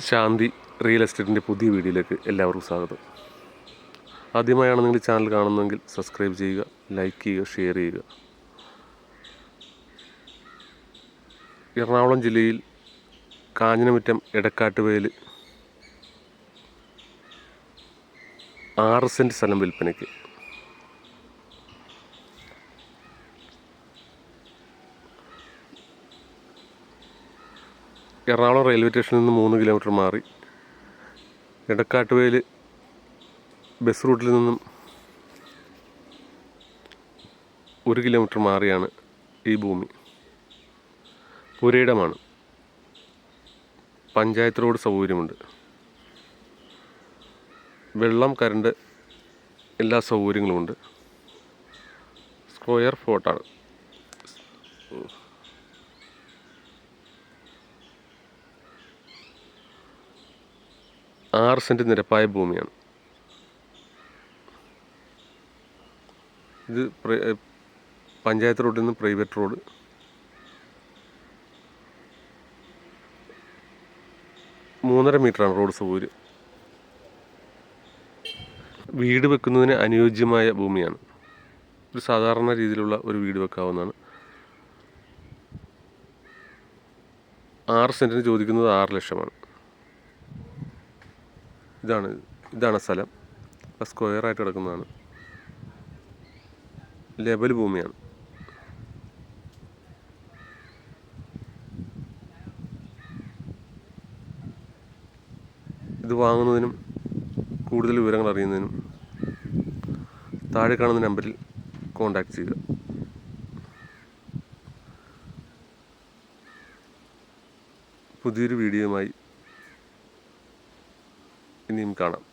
ശാന്തി real എസ്റ്റേറ്റിൻ്റെ പുതിയ വീഡിയോയിലേക്ക് എല്ലാവർക്കും സ്വാഗതം. ആദ്യമായാണ് നിങ്ങൾ ചാനൽ കാണുന്നതെങ്കിൽ സബ്സ്ക്രൈബ് ചെയ്യുക, ലൈക്ക് ചെയ്യുക, ഷെയർ ചെയ്യുക. എറണാകുളം ജില്ലയിൽ കാഞ്ഞിരമറ്റം എടക്കാട്ടുവയൽ 6 സെൻറ്റ് സ്ഥലം വിൽപ്പനയ്ക്ക്. എറണാകുളം റെയിൽവേ സ്റ്റേഷനിൽ നിന്ന് 3 കിലോമീറ്റർ മാറി എടക്കാട്ടുവയൽ ബസ് റൂട്ടിൽ നിന്നും 1 കിലോമീറ്റർ മാറിയാണ് ഈ ഭൂമി. പുരയിടമാണ്. പഞ്ചായത്ത് റോഡ് സൗകര്യമുണ്ട്. വെള്ളം, കറണ്ട് എല്ലാ സൗകര്യങ്ങളുമുണ്ട്. സ്ക്വയർ ഫ്ലോട്ടാണ്. ആറ് സെൻറ്റ് നിരപ്പായ ഭൂമിയാണ്. ഇത് പഞ്ചായത്ത് റോഡിൽ നിന്ന് പ്രൈവറ്റ് റോഡ്. മൂന്നര മീറ്ററാണ് റോഡ് സൗകര്യം. വീട് വെക്കുന്നതിന് അനുയോജ്യമായ ഭൂമിയാണ്. ഒരു സാധാരണ രീതിയിലുള്ള ഒരു വീട് വെക്കാവുന്നതാണ്. 6 സെൻറ്റിന് ചോദിക്കുന്നത് 6 ലക്ഷമാണ്. ഇതാണ് സ്ഥലം. സ്ക്വയറായിട്ട് കിടക്കുന്നതാണ്. ലെവൽ ഭൂമിയാണ്. ഇത് വാങ്ങുന്നതിനും കൂടുതൽ വിവരങ്ങൾ അറിയുന്നതിനും താഴെ കാണുന്ന നമ്പറിൽ കോൺടാക്റ്റ് ചെയ്യുക. പുതിയൊരു വീഡിയോയുമായി ഇനിയും കാണാം.